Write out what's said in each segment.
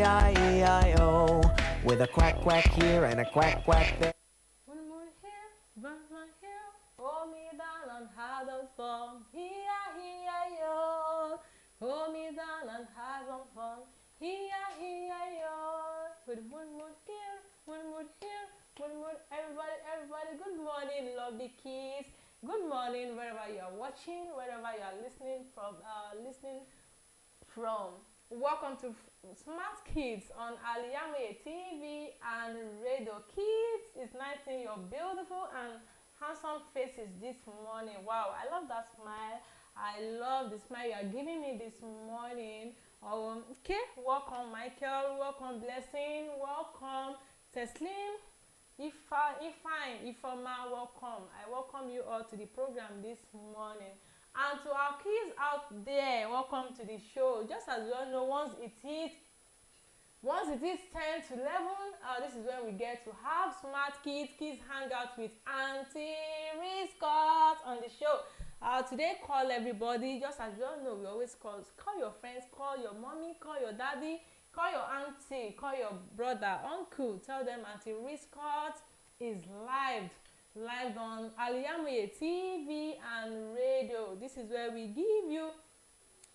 E-I-E-I-O, with a quack quack here and a quack quack there. One more here, one more here, hold me down and have some fun. E-I-E-I-O, hold me down and have some fun. E-I-E-I-O, with one more here, one more here, one more. Everybody, good morning, lovely kids. Good morning, wherever you are watching, wherever you are listening from. Welcome to Smart Kids on Al-IyamoyeTv and Radio. Kids, it's nice seeing your beautiful and handsome faces this morning. Wow, I love that smile. I love the smile you are giving me this morning. Okay, welcome Michael, welcome Blessing, welcome Teslim, Ifeoma, welcome. I welcome you all to the program this morning. And to our kids out there, welcome to the show. Just as you all know, once it is 10 to 11, this is when we get to have Smart Kids Hangout with Auntie RISQAT on the show. Today, call everybody. Just as you all know, we always call your friends, call your mommy, call your daddy, call your auntie, call your brother, uncle. Tell them Auntie RISQAT is live on Al-IyamoyeTv and radio. This is where we give you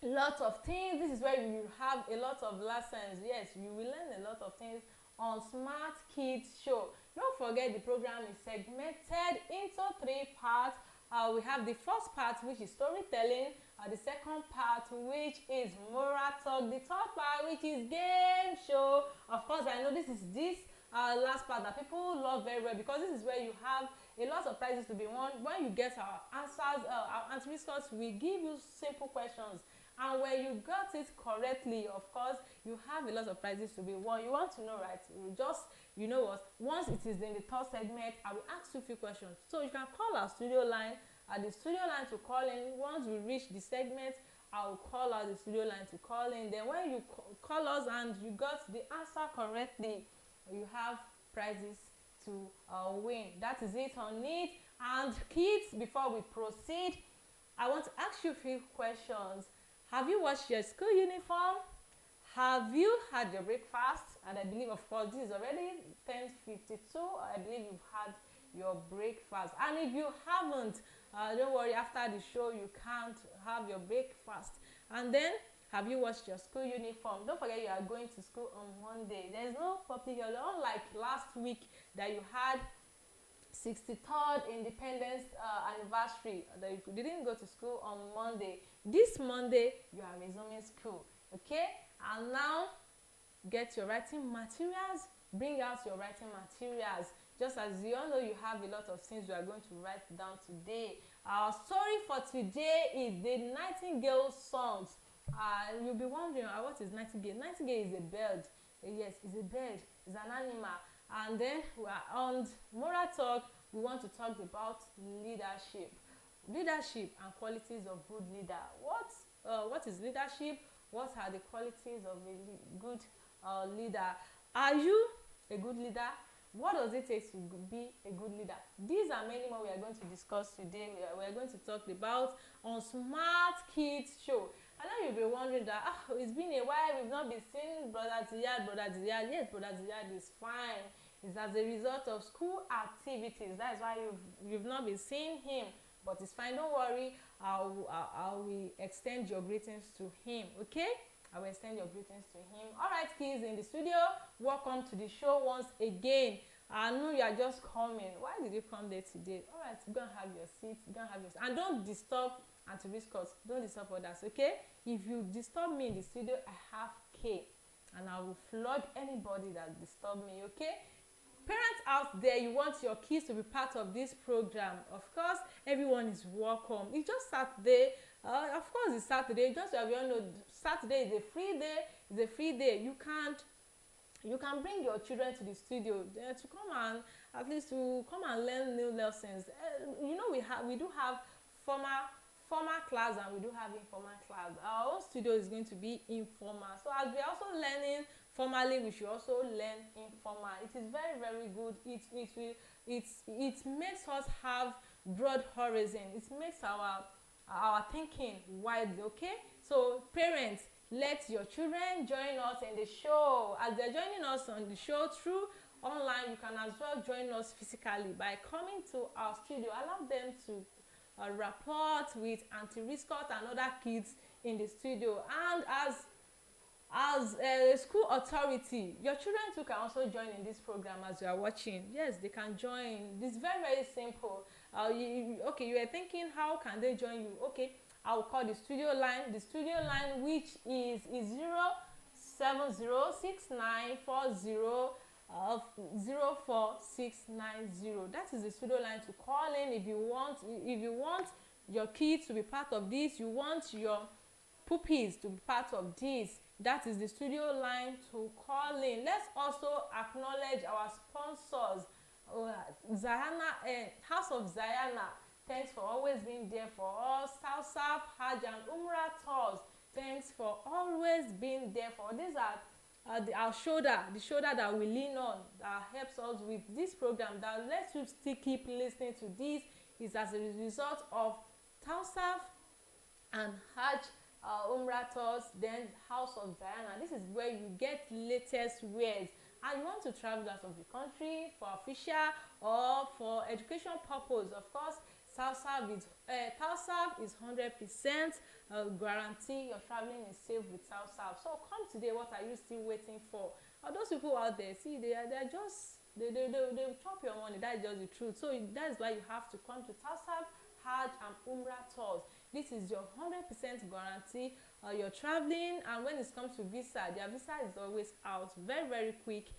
lots of things. This is where you have a lot of lessons. Yes, you will learn a lot of things on Smart Kids Show. Don't forget the program is segmented into 3 parts. We have the first part, which is storytelling, the second part, which is moral talk, the third part, which is game show. Of course, I know this last part that people love very well, because this is where you have a lot of prizes to be won. When you get our answers, our Auntie RISQAT will give you simple questions, and when you got it correctly, of course, you have a lot of prizes to be won. You want to know, right? You know what, once it is in the third segment, I will ask you a few questions, so you can call our studio line to call in. Once we reach the segment, I will call out the studio line to call in. Then when you call us and you got the answer correctly, you have prizes to win. That is it on it. And kids, before we proceed, I want to ask you a few questions. Have you washed your school uniform? Have you had your breakfast? And I believe, of course, this is already 10:52. I believe you've had your breakfast. And if you haven't, don't worry, after the show you can't have your breakfast. And then, have you washed your school uniform? Don't forget you are going to school on Monday. There is no public holiday, unlike last week that you had 63rd Independence anniversary, that you didn't go to school on Monday. This Monday, you are resuming school, okay? And now, get your writing materials. Bring out your writing materials. Just as you all know, you have a lot of things you are going to write down today. Our story for today is the Nightingale songs. You'll be wondering, what is nightingale? Nightingale is a bird. Yes, it's a bird. It's an animal. And then we are on moral talk. We want to talk about leadership and qualities of good leader. What is leadership? What are the qualities of a good leader? Are you a good leader? What does it take to be a good leader? These are many more we are going to discuss today. We are going to talk about on Smart Kids Show. I know you'll be wondering that it's been a while, we've not been seeing Brother Ziyad. Yes, Brother Ziyad is fine. It's as a result of school activities. That's why you've not been seeing him. But it's fine, don't worry. I will extend your greetings to him, okay? I will extend your greetings to him. All right, kids in the studio, welcome to the show once again. I know you are just coming. Why did you come there today? All right, go and have your seat. And don't disturb Auntie RISQAT. Don't disturb others, okay? If you disturb me in the studio, I have K, and I will flog anybody that disturb me, okay? Parents out there, you want your kids to be part of this program. Of course, everyone is welcome. It's just Saturday. Of course, it's Saturday. Just so you all know, Saturday is a free day. It's a free day. You can bring your children to the studio to come and at least to come and learn new lessons. You know, we do have formal class and we do have informal class. Our own studio is going to be informal. So as we are also learning formally, we should also learn informal. It is very, very good. It makes us have broad horizon. It makes our thinking wide, okay? So parents, let your children join us in the show. As they're joining us on the show through online, you can as well join us physically by coming to our studio. Allow them to report with Auntie RISQAT and other kids in the studio. And as a school authority, your children too can also join in this program as you are watching. Yes, they can join. This is very, very simple. You are thinking, how can they join you? Okay, I will call the studio line. The studio line, which is 0706940 04690. That is the studio line to call in if you want your kids to be part of this, you want your puppies to be part of this. That is the studio line to call in. Let's also acknowledge our sponsors, House of Zayana. Thanks for always being there for us. South Hajj and Umrah Tours. Thanks for always being there for us. These are our shoulder, the shoulder that we lean on, that helps us with this program, that lets you still keep listening to this, is as a result of Tausaf and Hajj Umrah Tours, then House of Diana. This is where you get latest wares, and you want to travel out of the country for official or for education purpose. Of course, Tausaf is 100% guarantee your traveling is safe with Tausaf. So come today. What are you still waiting for? Those people out there, see, they just they chop your money. That's just the truth. So that's why you have to come to Tausaf Hajj and Umrah Tours. This is your 100% guarantee. You're traveling, and when it comes to visa, their visa is always out very, very quick.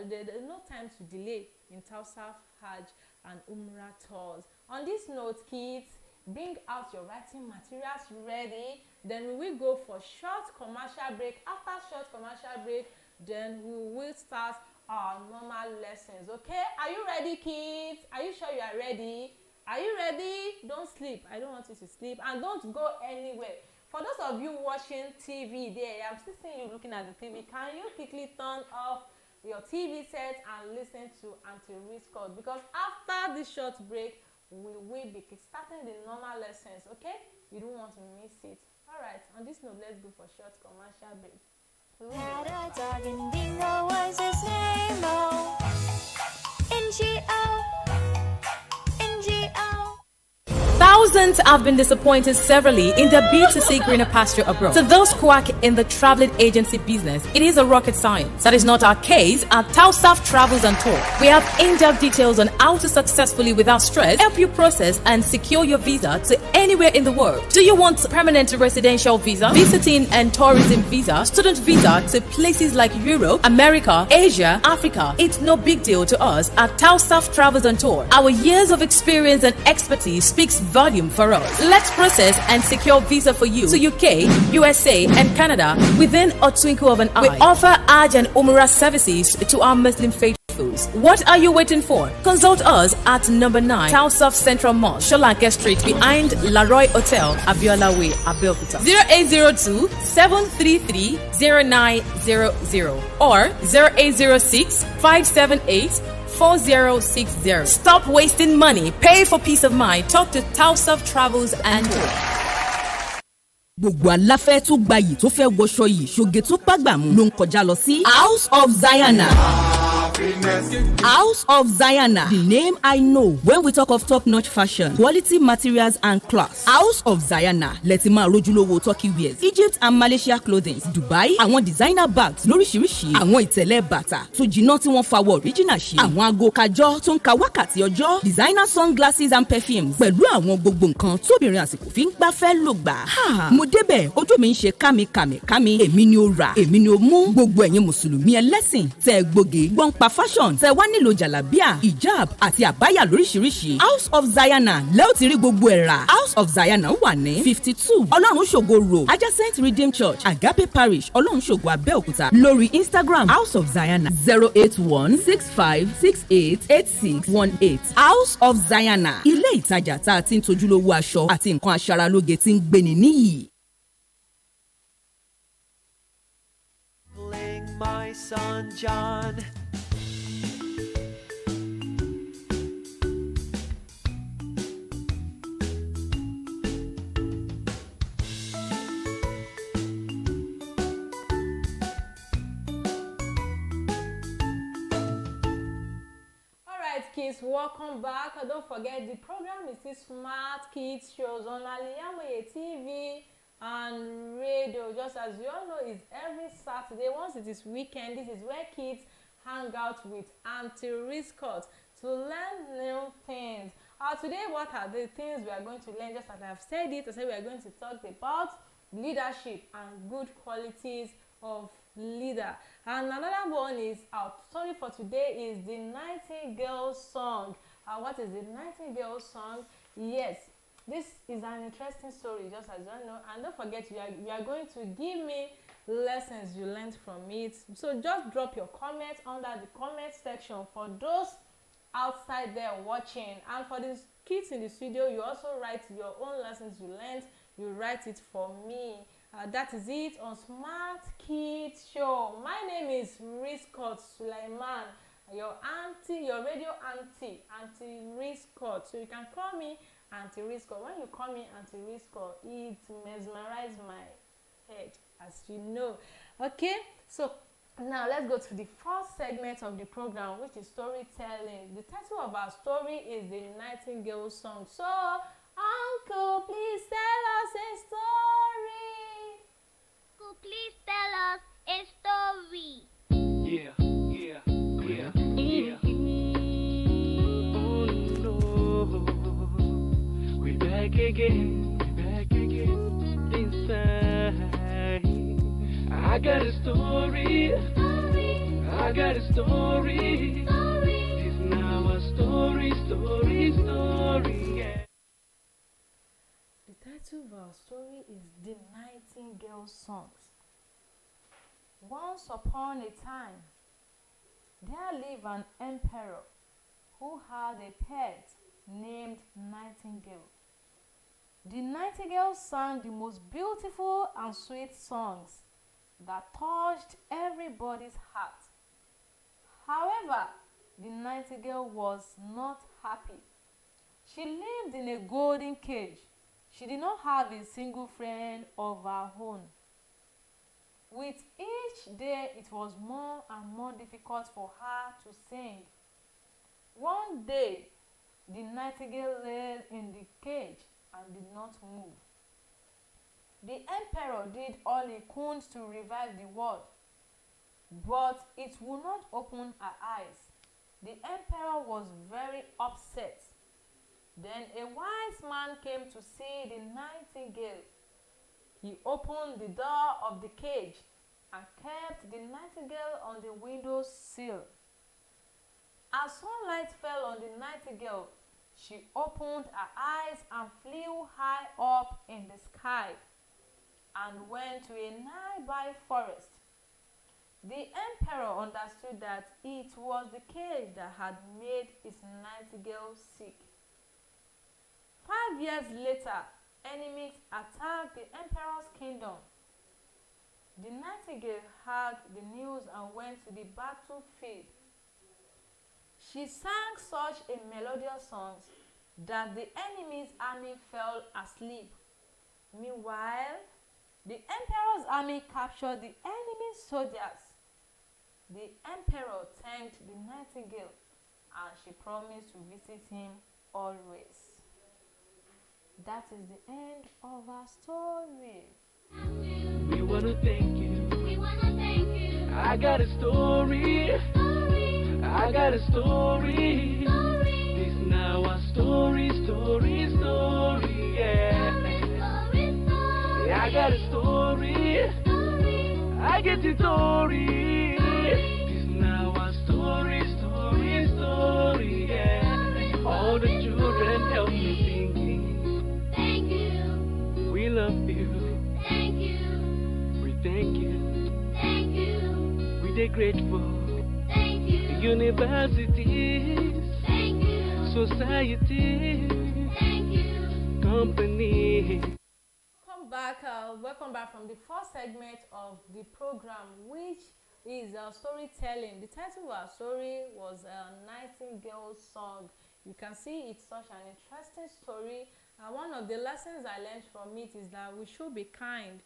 There's no time to delay in Tausaf Hajj and Umrah Tours. On this note, kids, bring out your writing materials ready. Then we will go for short commercial break. After short commercial break, then we will start our normal lessons. Okay? Are you ready, kids? Are you sure you are ready? Are you ready? Don't sleep. I don't want you to sleep, and don't go anywhere. For those of you watching TV there, I'm still seeing you looking at the TV. Can you quickly turn off your TV set and listen to Auntie RISQAT? Because after this short break, we will be starting the normal lessons. Okay? You don't want to miss it. All right. On this note, let's go for short commercial break. Had a dog and Dingo was his name. Oh, NGO. Thousands have been disappointed severally in their bid to seek greener pasture abroad. To those quack in the traveling agency business, it is a rocket science. That is not our case at Tausaf Travels and Tour. We have in-depth details on how to successfully, without stress, help you process and secure your visa to anywhere in the world. Do you want permanent residential visa, visiting and tourism visa, student visa to places like Europe, America, Asia, Africa? It's no big deal to us at Tausaf Travels and Tour. Our years of experience and expertise speaks volume for us. Let's process and secure visa for you to UK, USA, and Canada within a twinkle of an eye. We offer Hajj and Umrah services to our Muslim faithfuls. What are you waiting for? Consult us at number 9 Tausaf Central Mall, Sholanke Street, behind Laroy Hotel, Abiola Way, Abeokuta. 0802 733 0900 or 0806 578 4060. Stop wasting money. Pay for peace of mind. Talk to Tausaf Travels and Tour. Gbogbo aláfẹ́ tó gbayì tó fẹ́ wọṣọ yìí ṣoge tó bágbàmú ló ń kọjá lọ sí House of Zayana. House of Zayana, the name I know when we talk of top-notch fashion, quality materials and class. House of Zayana, lẹ́tí máa rójúlówó Turkey wears, Egypt and Malaysia clothing, Dubai, àwọn designer bags lóríṣiríṣi, àwọn ìtẹ̀lẹ̀ bàtà tó jiná tí wọ́n fawọ́ original ṣe, àwọn aago kájọ́ tó ń ka wákàtí ọjọ́, designer sunglasses and perfumes, pẹ̀lú àwọn gbogbo nǹkan tóbìnrin àsìkò fi ń gbafẹ́ lò gbà. Mo débẹ̀, ojú mi ń ṣe kámi, èmi ni ó rà, èmi ni ó mú. Gbogbo ẹ̀yin mùsùlùmí ẹlẹ́sìn tẹ́ gbòógì gbọ́n pa fashion tẹ́ wá nílò jàlábíà, hijab àti àbáyà lóríṣiríṣi. House of Zayana lẹ́ ò ti rí gbogbo ẹ̀ rà. House of Zayana wà ní 52 Ọlọ́run ṣògo road, adjacent Redeemed Church, Agape Parish, Ọlọ́run ṣògo Abẹ́òkúta. Lórí Instagram, House of Zayana 08165688618. House of Zayana, ilé ìtajà tá a ti ń tojúlówó aṣọ àti nǹkan aṣaralóge tí ń gbéni níyì. My son John. kids, welcome back. Don't forget the program is this Smart Kids shows on Al-IyamoyeTv and radio. Just as you all know, it's every Saturday. Once it is weekend, this is where kids hang out with Auntie RISQAT to learn new things. Today, what are the things we are going to learn? Just as I've said it, I said we are going to talk about leadership and good qualities of leader. And another one is our story for today is the Nightingale song. What is the Nightingale song? Yes, this is an interesting story, just as you know. And don't forget, you are going to give me lessons you learned from it. So just drop your comments under the comment section for those outside there watching, and for the kids in the studio, you also write your own lessons you learned. You write it for me. That is it on Smart Kids Show. My name is RISQAT SULAIMON, your auntie, your radio auntie, Auntie RISQAT. So you can call me Auntie RISQAT. When you call me Auntie RISQAT, it mesmerizes my head, as you know. Okay, so now let's go to the first segment of the program, which is storytelling. The title of our story is the Nightingale song. So, Uncle, please tell us a story. Uncle, please tell us a story. Yeah. Oh no, we back again inside. I got a story. It's now a story, yeah. The title of our story is The Nightingale Songs. Once upon a time, there lived an emperor who had a pet named Nightingale. The nightingale sang the most beautiful and sweet songs that touched everybody's heart. However, the nightingale was not happy. She lived in a golden cage. She did not have a single friend of her own. With each day, it was more and more difficult for her to sing. One day, the nightingale lay in the cage and did not move. The emperor did all he could to revive the world, but it would not open her eyes. The emperor was very upset. Then a wise man came to see the nightingale. He opened the door of the cage and kept the nightingale on the window sill. As sunlight fell on the nightingale, she opened her eyes and flew high up in the sky and went to a nearby forest. The emperor understood that it was the cage that had made his nightingale sick. 5 years later, enemies attacked the emperor's kingdom. The nightingale heard the news and went to the battlefield. She sang such a melodious song that the enemy's army fell asleep. Meanwhile, the emperor's army captured the enemy's soldiers. The emperor thanked the nightingale and she promised to visit him always. That is the end of our story. We wanna thank you. I got a story. This now a story, yeah. I got a story. I get the story. This now a story, yeah. All the children help me singing. Thank you. We love you. Thank you. We thank you. Thank you. We're grateful. Thank you. Universities. Thank you. Society. Thank you. Company. Welcome back from the first segment of the program, which is storytelling. The title of our story was Nightingale Song. You can see it's such an interesting story. One of the lessons I learned from it is that we should be kind.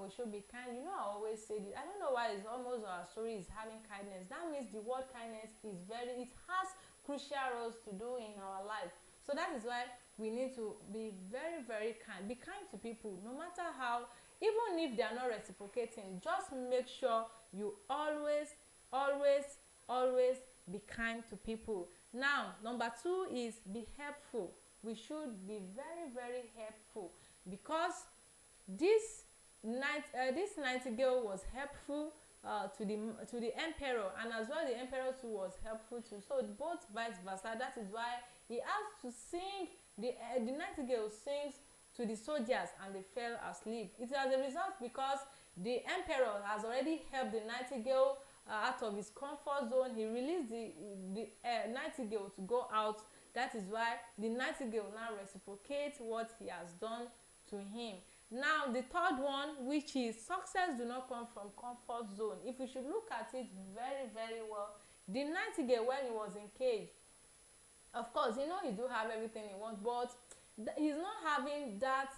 We should be kind. You know, I always say this. I don't know why it's almost our story is having kindness. That means the word kindness is it has crucial roles to do in our life. So that is why we need to be very, very kind. Be kind to people, no matter how, even if they are not reciprocating. Just make sure you always, always, always be kind to people. Now, number 2 is be helpful. We should be very, very helpful, because this nightingale was helpful to the emperor, and as well the emperor too was helpful too. So both vice versa. That is why he has to sing. The nightingale sings to the soldiers, and they fell asleep. It is as a result because the emperor has already helped the nightingale out of his comfort zone. He released the nightingale to go out. That is why the nightingale now reciprocates what he has done to him. Now the third one, which is success do not come from comfort zone. If we should look at it very, very well, the nightingale, when he was in cage, of course, you know, he do have everything he wants, but he's not having that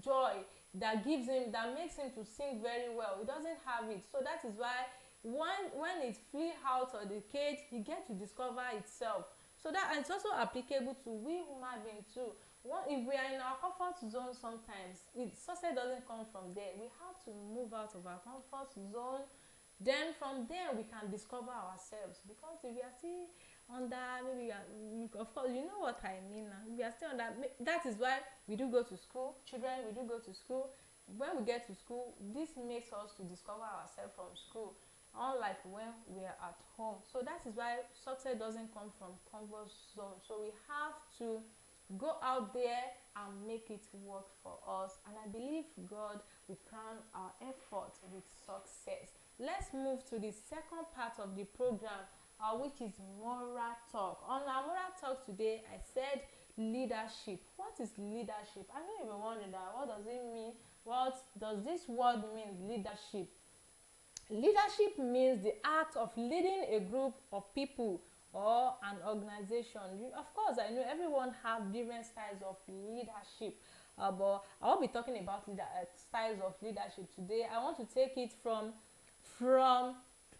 joy that gives him, that makes him to sing very well. He doesn't have it. So that is why when it flee out of the cage, he gets to discover itself. So that, and it's also applicable to we human beings too. If we are in our comfort zone, sometimes success doesn't come from there. We have to move out of our comfort zone. Then from there we can discover ourselves. Because if we are still under, maybe of course you know what I mean now. We are still under. That is why we do go to school. Children, we do go to school. When we get to school, this makes us to discover ourselves from school, unlike when we are at home. So that is why success doesn't come from comfort zone. So we have to go out there and make it work for us, and I believe God will crown our effort with success. Let's move to the second part of the program, which is moral talk. On our moral talk today, I said leadership. What is leadership? I know you were wondering that. What does it mean? What does this word mean, leadership? Leadership means the act of leading a group of people or an organization. Of course, I know everyone have different styles of leadership, but I won't be talking about styles of leadership today. I want to take it from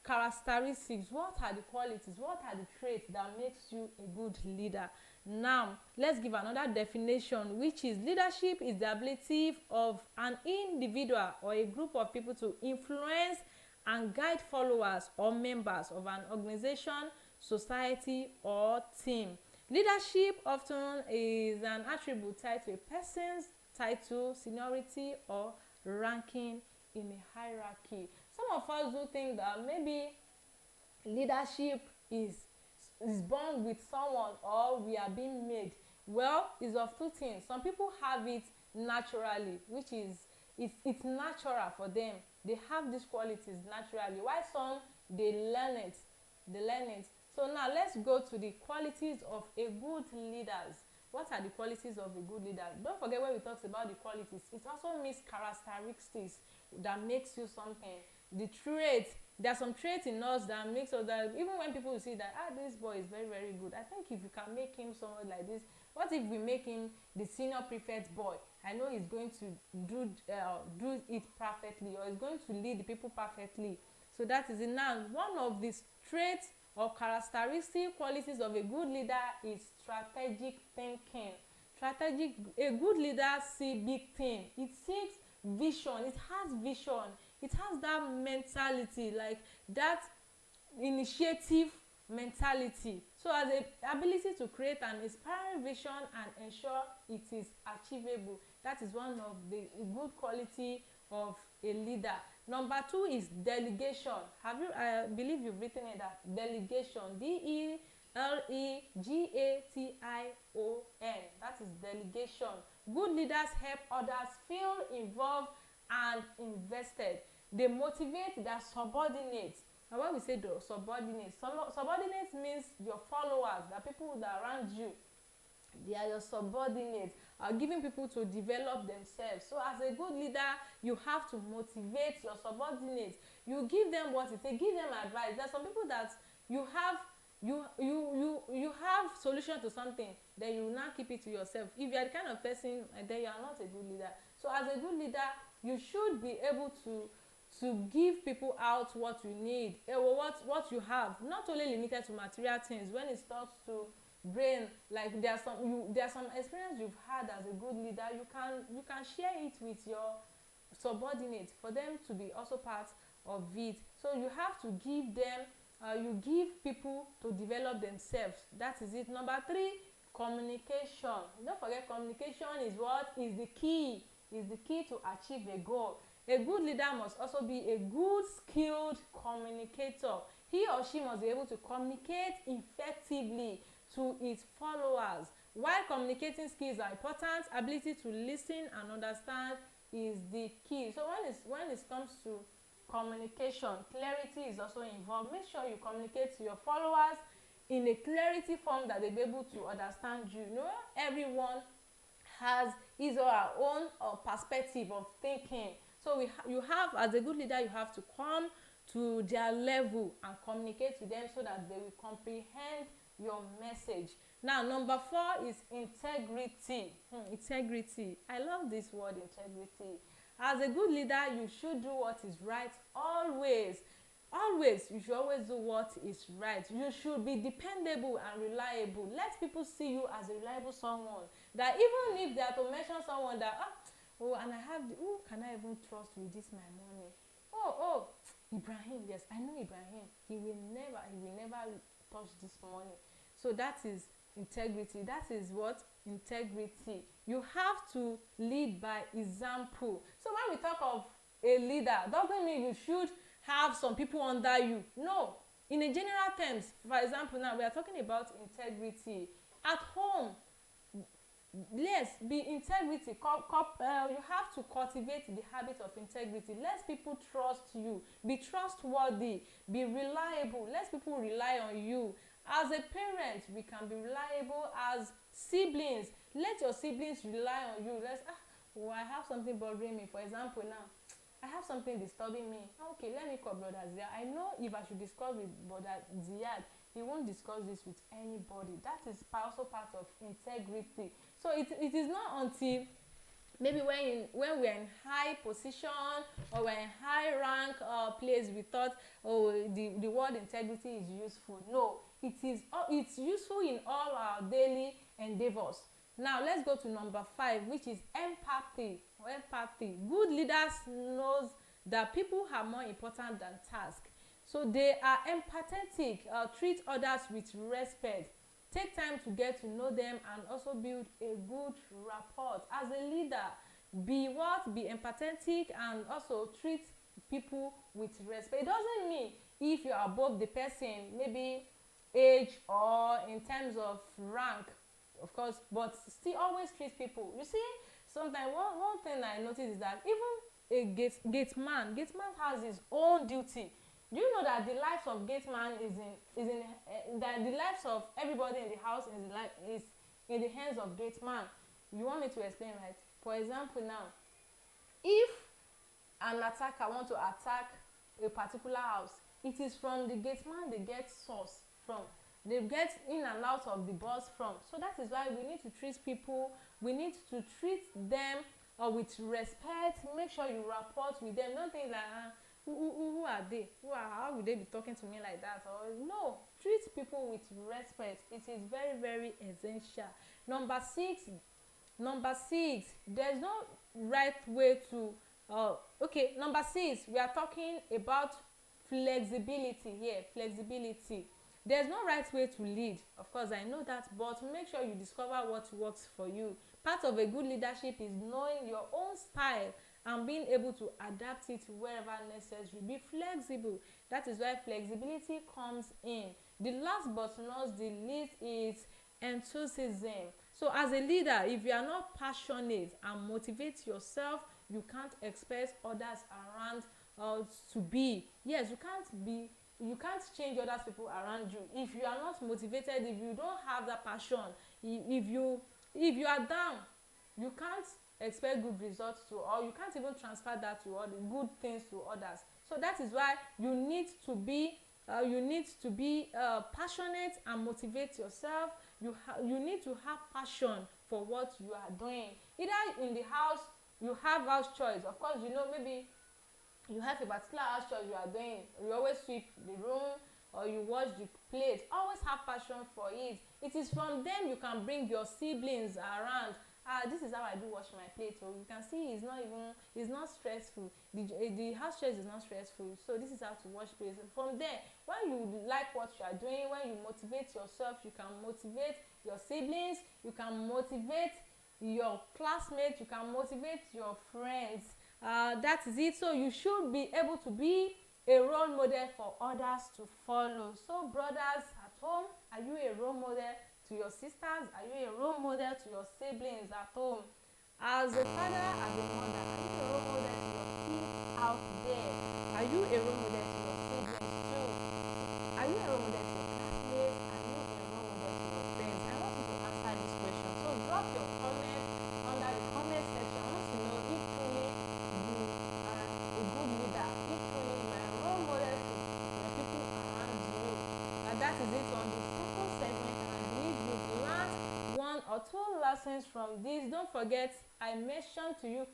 characteristics. What are the qualities? What are the traits that makes you a good leader? Now, let's give another definition, which is leadership is the ability of an individual or a group of people to influence and guide followers or members of an organization, society, or team. Leadership often is an attribute tied to a person's title, seniority, or ranking in a hierarchy. Some of us do think that maybe leadership is born with someone, or we are being made. Well, it's of two things. Some people have it naturally, which is it's natural for them. They have these qualities naturally. While some they learn it. So now let's go to the qualities of a good leader. What are the qualities of a good leader? Don't forget when we talk about the qualities, it also means characteristics that makes you something. The traits, there are some traits in us that makes us that even when people see that this boy is very, very good, I think if you can make him someone like this, what if we make him the senior prefect boy? I know he's going to do it perfectly, or he's going to lead the people perfectly. So that is it. Now, one of these traits or characteristic qualities of a good leader is strategic thinking. A good leader sees big thing. It seeks vision. It has vision. It has that mentality, like that initiative mentality. So as a ability to create an inspiring vision and ensure it is achievable. That is one of the good quality of a leader. Number 2 is delegation. I believe you've written it that delegation. DELEGATION. That is delegation. Good leaders help others feel involved and invested. They motivate their subordinates. And when we say the subordinates means your followers, the people that are around you. They are your subordinates, giving people to develop themselves. So as a good leader, you have to motivate your subordinates. You give them what it takes, give them advice. There are some people that you have solution to something, then you will now keep it to yourself. If you are the kind of person, then you are not a good leader. So as a good leader, you should be able to to give people out what you need, what you have, not only limited to material things. When it starts to brain, like there are some experience you've had as a good leader, you can share it with your subordinates for them to be also part of it. So you have to give them, you give people to develop themselves. That is it. Number 3, communication. Don't forget, communication is the key to achieve a goal. A good leader must also be a good skilled communicator. He or she must be able to communicate effectively to its followers. While communicating skills are important, ability to listen and understand is the key. So when it comes to communication, clarity is also involved. Make sure you communicate to your followers in a clarity form that they'll be able to understand you. You know, everyone has his or her own perspective of thinking. So you have, as a good leader, you have to come to their level and communicate to them so that they will comprehend your message. Now, number 4 is integrity. Integrity. I love this word, integrity. As a good leader, you should do what is right always. You should always do what is right. You should be dependable and reliable. Let people see you as a reliable someone. That even if they are to mention someone that, and I have, who can I even trust with this my money? Ibrahim, yes, I know Ibrahim. He will never touch this money. So that is integrity. That is what? Integrity. You have to lead by example. So when we talk of a leader, doesn't mean you should have some people under you. No. In a general terms, for example, now we are talking about integrity. At home, yes, be integrity. You have to cultivate the habit of integrity. Let people trust you. Be trustworthy. Be reliable. Let people rely on you. As a parent, we can be reliable. As siblings, let your siblings rely on you. I have something bothering me. For example, now, I have something disturbing me. Okay, let me call Brother Ziad. I know if I should discuss with Brother Ziad, he won't discuss this with anybody. That is also part of integrity. So it is not until maybe when we're in high position or we're in high rank place we thought, the word integrity is useful. No, it's useful in all our daily endeavors. Now let's go to number 5, which is empathy. Good leaders knows that people are more important than tasks. So they are empathetic, treat others with respect, take time to get to know them, and also build a good rapport. As a leader, be empathetic and also treat people with respect. It doesn't mean if you are above the person, maybe age or in terms of rank, of course, but still always treat people. You see, sometimes one thing I notice is that even a gate man has his own duty. Do you know that the lives of gate man that the lives of everybody in the house is in the hands of gate man? You want me to explain, right? For example, now, if an attacker wants to attack a particular house, it is from the gate man they get source from. They get in and out of the boss from. So that is why we need to treat people. We need to treat them with respect. Make sure you rapport with them. Don't think like, who are they? How would they be talking to me like that? Or no, treat people with respect. It is very, very essential. Number six, there's no right way to number 6, we are talking about flexibility here. There's no right way to lead. Of course, I know that, but make sure you discover what works for you. Part of a good leadership is knowing your own style and being able to adapt it wherever necessary. Be flexible. That is why flexibility comes in. The last but not the least is enthusiasm. So as a leader, if you are not passionate and motivate yourself, you can't expect others around to be. Yes, you can't change other people around you. If you are not motivated, if you don't have that passion, if you are down, you can't expect good results or you can't even transfer that to other good things to others. So that is why you need to be passionate and motivate yourself. You need to have passion for what you are doing. Either in the house, you have house choice. Of course, maybe you have a particular house chores you are doing, you always sweep the room or you wash the plate, always have passion for it. It is from them you can bring your siblings around. This is how I do wash my plate. So you can see it's not stressful. The house chores is not stressful. So this is how to wash plates. From there, when you like what you are doing, when you motivate yourself, you can motivate your siblings, you can motivate your classmates, you can motivate your friends. That is it. So you should be able to be a role model for others to follow. So brothers at home, are you a role model to your sisters? Are you a role model to your siblings at home? As a father, as a mother, are you a role model to your kids out there? Are you a role model to your siblings too? Are you a role model to your classmates? Are you a role model to your friends? I want you to answer this question. So drop your comments under the comment section. I want to know if truly you are a good leader, if truly you are a role model to the people around you. And that is it on the second segment. You've learned one or two lessons from this. Don't forget, I mentioned to you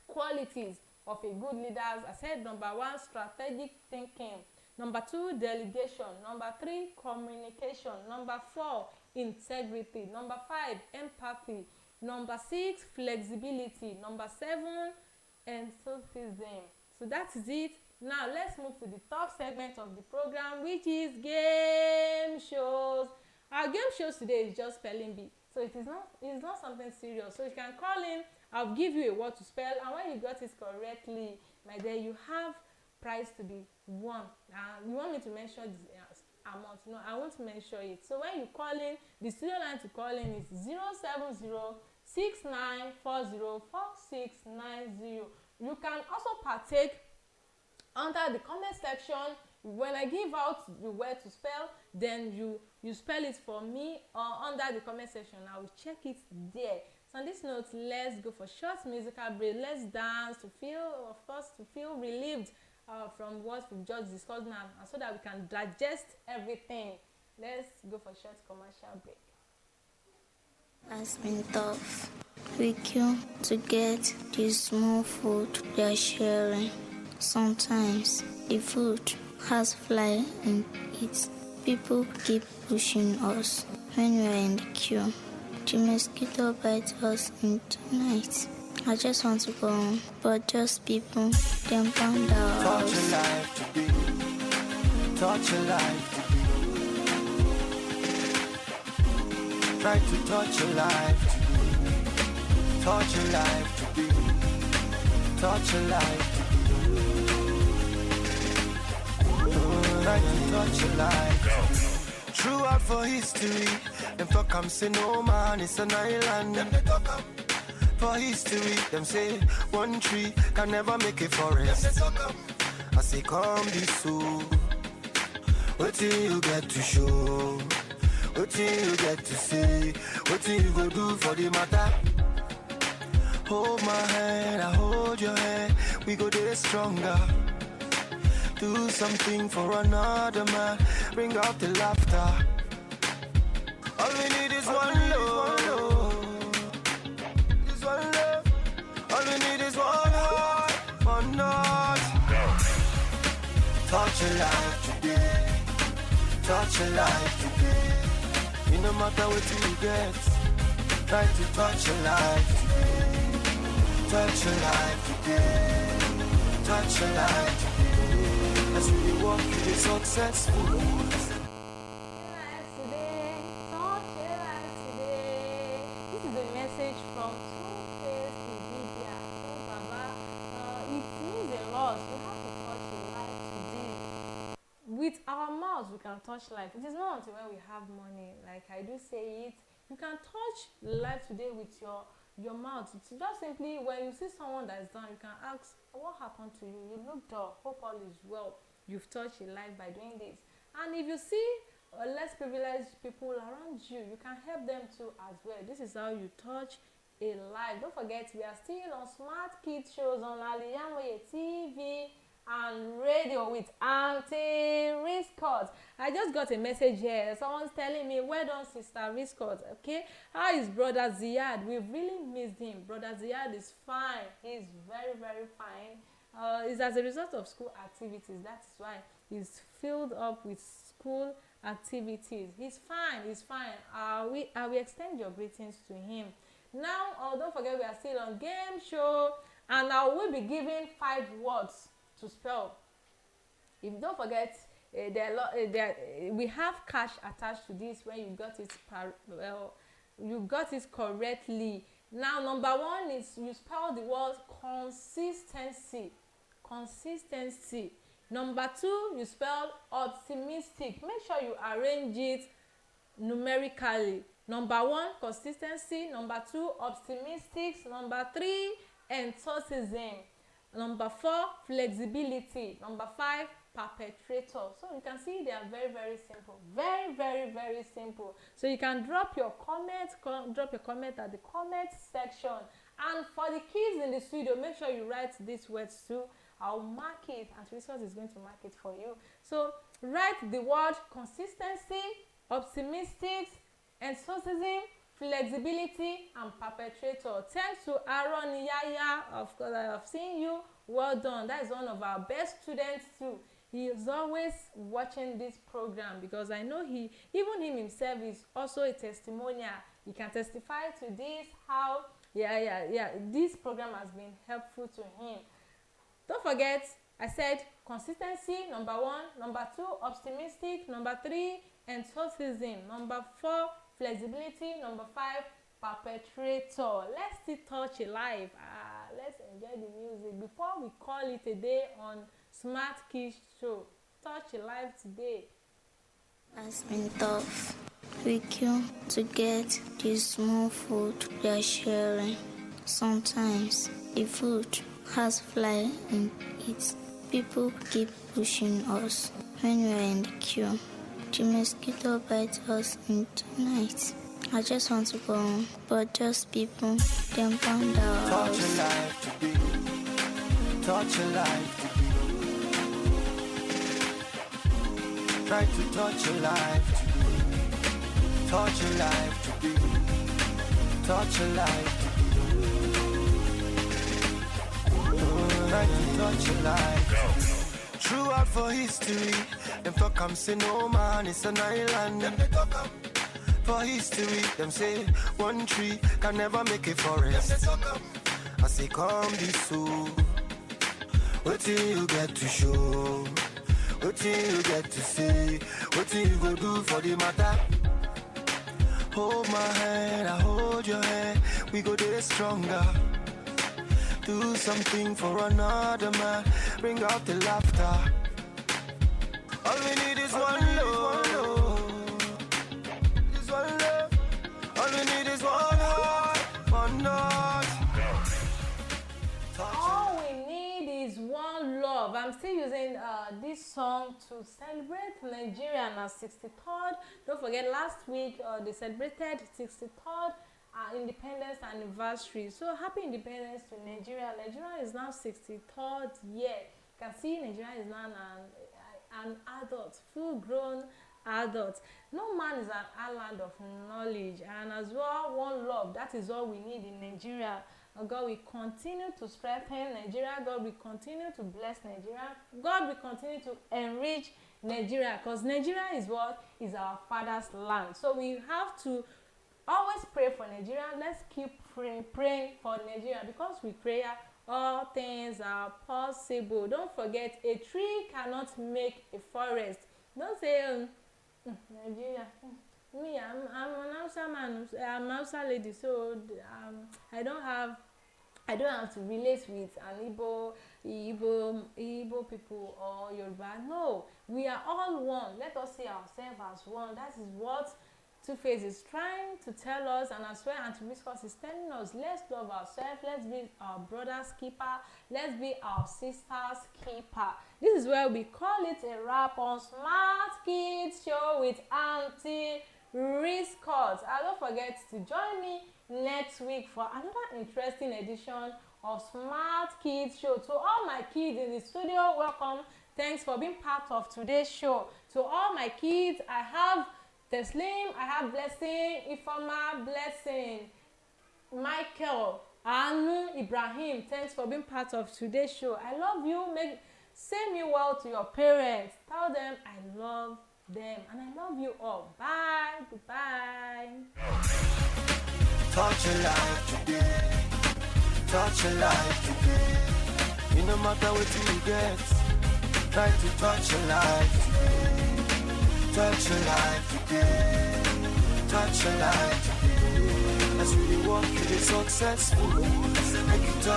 qualities of a good leader. I said, number 1, strategic thinking. Number 2, delegation. Number 3, communication. Number 4, integrity. Number 5, empathy. Number 6, flexibility. Number 7, enthusiasm. So that is it. Now let's move to the third segment of the program, which is game shows. Our game shows today is just spelling bee, so it's not something serious. So you can call in. I'll give you a word to spell, and when you got it correctly, my dear, you have prize to be won. You want me to mention the amount? No, I won't mention it. So when you call in, the studio line to call in is 07069404690. You can also partake under the comment section. When I give out the word to spell, then you spell it for me or under the comment section. I will check it there. So on this note, let's go for short musical break. Let's dance to feel relieved from what we've just discussed now, and so that we can digest everything. Let's go for short commercial break. Has been tough. We queue to get the small food we are sharing. Sometimes the food has fly in it. People keep pushing us when we are in the queue. The mosquito bites us in tonight. I just want to go home, but just people, them pound out. Touch your life to be. Touch your life to be. Try to touch your life to be. Touch your life to be. Touch your life to be. Try to touch your life. Throughout for history, them talk I'm say no man, it's an island. Them they talk for history, them say one tree can never make a forest. I say come be so. What till you get to show? What till you get to say? What till you go do for the matter? Hold my hand, I hold your hand. We go there stronger. Do something for another man. Bring out the laughter. All we need is one love. Is one love. All we need is one heart, one heart. Touch your life today. Touch your life today. It no matter what you get. Try to touch your life today. Touch your life today. Touch your life today. As we walk to be successful. Touch your life today. This is a message from Two-Faced Media. Oh, Baba, it means a lot. We have to touch your life today. With our mouths, we can touch life. It is not until when we have money, like I do say it. You can touch life today with your mouth. It's just simply when you see someone that is down, you can ask, what happened to you? You looked up, hope all is well. You've touched your life by doing this. And if you see less privileged people around you, you can help them too as well. This is how you touch a life. Don't forget, we are still on Smart Kids shows on Al-IyamoyeTv and radio with Auntie RISQAT. I just got a message here. Someone's telling me, well done, Sister RISQAT. Okay, how is Brother Ziad? We've really missed him. Brother Ziad is fine. He's very, very fine. is as a result of school activities. That is why he's filled up with school activities. He's fine. I will extend your greetings to him. Now, don't forget we are still on game show, and I will be giving 5 words to spell. If you don't forget, we have cash attached to this when you got it you got it correctly. Now, number 1 is you spell the word consistency. Number 2, you spell optimistic. Make sure you arrange it numerically. Number 1, consistency. Number 2, optimistic. Number 3, enthusiasm. Number 4, flexibility. Number 5, perpetrator. So you can see they are very, very simple. Very, very, very simple. So you can drop your comment at the comment section. And for the kids in the studio, make sure you write these words too. I'll mark it, and Resource is going to mark it for you. So write the word consistency, optimistic, enthusiasm, flexibility, and perpetrator. Thanks to Aaron Yaya. Of course, I have seen you. Well done. That is one of our best students too. He is always watching this program, because I know even him himself is also a testimonial. He can testify to this, how this program has been helpful to him. Don't forget, I said consistency, number 1. Number 2, optimistic. Number 3, enthusiasm. Number 4, flexibility. Number 5, perpetrator. Let's still touch a live. Let's enjoy the music before we call it a day on Smart Kids Show. Touch a live today. Has been tough. We queue to get the small food we are sharing. Sometimes the food has fly in it. People keep pushing us when we are in the queue. The mosquito bites us in tonight. I just want to go home, but just people, them found out. Touch your life to be. Touch your life to be. Try to touch your life to be. Touch your life to be. Touch your life to be. Try to touch your life. Throughout for history, them talk say no man, it's an island. Them they talk for history, them say one tree can never make a forest. I say come this soon. What till you get to show? What till you get to see? What till you go do for the matter? Hold my hand, I hold your hand. We go there stronger. Do something for another man. Bring out the laughter. All we need is one love. This one love. All we need is one heart, one heart. All we need is one love. I'm still using this song to celebrate Nigeria on our 63rd. Don't forget, last week they celebrated 63rd independence anniversary. So happy independence to Nigeria. Nigeria is now 63rd year. You can see Nigeria is now an adult, full-grown adult. No man is an island of knowledge, and as well, one love. That is all we need in Nigeria. God will continue to strengthen Nigeria. God will continue to bless Nigeria. God will continue to enrich Nigeria, because Nigeria is what is our father's land. So we have to always pray for Nigeria. Let's keep praying for Nigeria, because with prayer all things are possible. Don't forget, a tree cannot make a forest. Don't say Nigeria. Me, I'm an Hausa man. I'm an Hausa lady, so I don't have to relate with an Igbo people or Yoruba. No, we are all one. Let us see ourselves as one. That is what Two-Face is trying to tell us, and as well Anti-RISQAT is telling us, let's love ourselves, let's be our brother's keeper, let's be our sister's keeper. This is where we call it a wrap on Smart Kids Show with Auntie RISQAT. And don't forget to join me next week for another interesting edition of Smart Kids Show. To all my kids in the studio, welcome. Thanks for being part of today's show. To all my kids, I have Teslim, I have Blessing, Ifoma, Blessing, Michael, Anu Ibrahim, thanks for being part of today's show. I love you. Send me well to your parents. Tell them I love them and I love you all. Bye. Goodbye. Touch your life today. Touch your life today. No matter what you get, try to touch your life today. Touch your life today. Touch your life today. As we walk, you be successful. Make it touch.